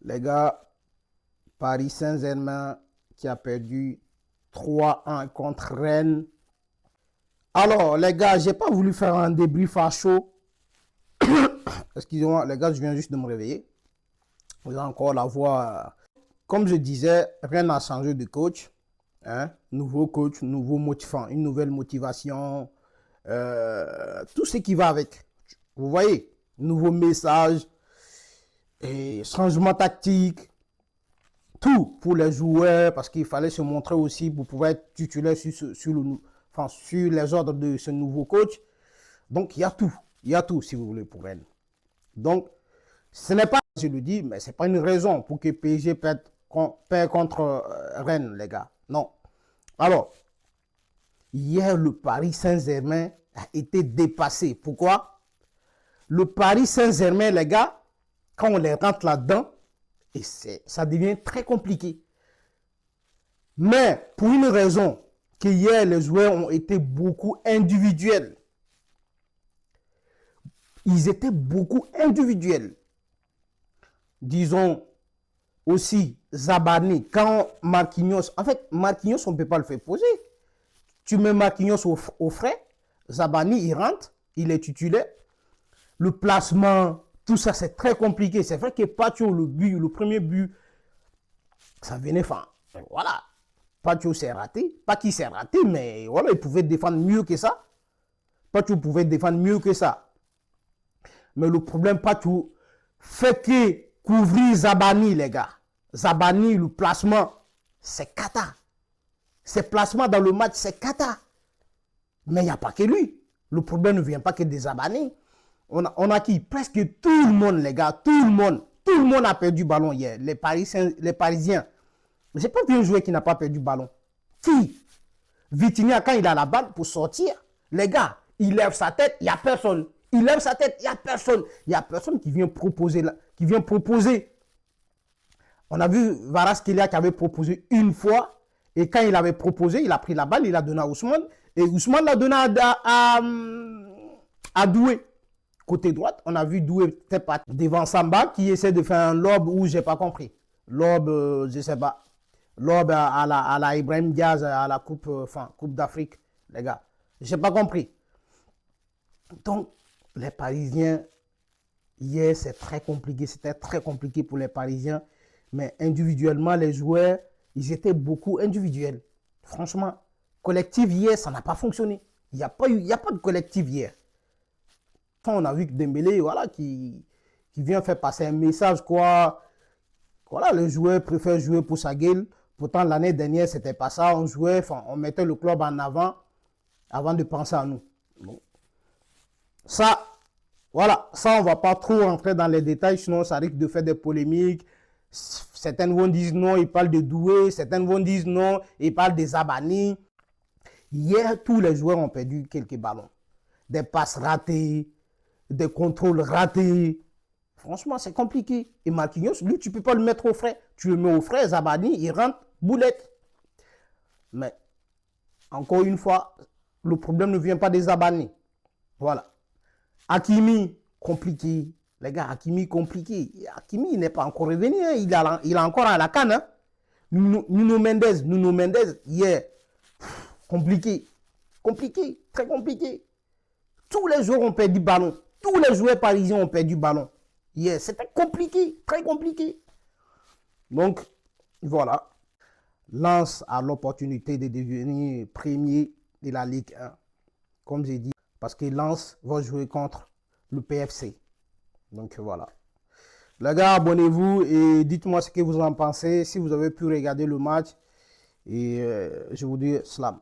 Les gars, Paris Saint-Germain qui a perdu 3-1 contre Rennes. Alors, les gars, j'ai pas voulu faire un débrief à chaud. Excusez-moi, les gars, je viens juste de me réveiller. Vous avez encore la voix. Comme je disais, Rennes a changé de coach. Hein? Nouveau coach, nouveau motivant, une nouvelle motivation. Tout ce qui va avec. Vous voyez, nouveau message, et changement tactique. Tout pour les joueurs, parce qu'il fallait se montrer aussi pour pouvoir être titulaire sur les ordres de ce nouveau coach. Donc, il y a tout, si vous voulez, pour Rennes. Donc, ce n'est pas, je le dis, mais ce n'est pas une raison pour que PSG perde contre Rennes, les gars. Non. Alors, hier, le Paris Saint-Germain a été dépassé. Pourquoi? Le Paris Saint-Germain, les gars, quand on les rentre là-dedans, et ça devient très compliqué. Mais pour une raison, que hier, les joueurs ont été beaucoup individuels. Ils étaient beaucoup individuels. Disons aussi Zabani, quand Marquinhos, en fait, Marquinhos, on ne peut pas le faire poser. Tu mets Marquinhos au frais, Zabani, il rentre, il est titulaire. Le placement, tout ça, c'est très compliqué. C'est vrai que Pacho, le premier but, ça venait, enfin, voilà. Pacho s'est raté. Pas qu'il s'est raté, mais voilà, il pouvait défendre mieux que ça. Pacho pouvait défendre mieux que ça. Mais le problème, Pacho fait que couvrir Zabani, les gars. Zabani, le placement, c'est cata. Ses placements dans le match, c'est cata. Mais il n'y a pas que lui. Le problème ne vient pas que des Zabani. On a qui? Presque tout le monde, les gars. Tout le monde a perdu le ballon hier. Les Parisiens. J'ai pas vu un joueur qui n'a pas perdu le ballon. Qui? Vitinha, quand il a la balle pour sortir, les gars, il lève sa tête, il n'y a personne. Il lève sa tête, il n'y a personne. Il n'y a personne qui vient proposer. On a vu Kvaratskhelia qui avait proposé une fois. Et quand il avait proposé, il a pris la balle, il a donné à Ousmane. Et Ousmane l'a donné à Doué. Côté droite, on a vu Doué devant Samba qui essaie de faire un lob où j'ai pas compris. Lob, je sais pas. Lob à la Ibrahim Diaz, à la Coupe d'Afrique, les gars. J'ai pas compris. Donc, les Parisiens, hier, c'est très compliqué. C'était très compliqué pour les Parisiens. Mais individuellement, les joueurs, ils étaient beaucoup individuels. Franchement, collectif hier, ça n'a pas fonctionné. Il n'y a pas de collectif hier. Quand on a vu que Dembélé, voilà, qui vient faire passer un message, quoi. Voilà, les joueurs préfèrent jouer pour sa gueule. Pourtant, l'année dernière, c'était pas ça. On jouait, on mettait le club en avant de penser à nous. Bon. Ça, voilà, ça, on va pas trop rentrer dans les détails, sinon ça risque de faire des polémiques. Certains vont dire non, ils parlent de Doué. Certains vont dire non, ils parlent des Zabani. Hier, tous les joueurs ont perdu quelques ballons. Des passes ratées, des contrôles ratés. Franchement, c'est compliqué. Et Marquinhos, lui, tu ne peux pas le mettre au frais. Tu le mets au frais, Zabani, il rentre, boulette. Mais, encore une fois, le problème ne vient pas des Zabani. Voilà. Hakimi, compliqué. Les gars, Hakimi, compliqué. Hakimi, il n'est pas encore revenu. Hein. Il est encore à la canne. Hein. Nuno Mendes, hier, compliqué. Compliqué, très compliqué. Tous les joueurs ont perdu ballon. Tous les joueurs parisiens ont perdu ballon. Hier, c'était compliqué, très compliqué. Donc, voilà. Lens a l'opportunité de devenir premier de la Ligue 1. Comme j'ai dit, parce que Lens va jouer contre le PFC. Donc, voilà. Les gars, abonnez-vous et dites-moi ce que vous en pensez. Si vous avez pu regarder le match. Et je vous dis salam.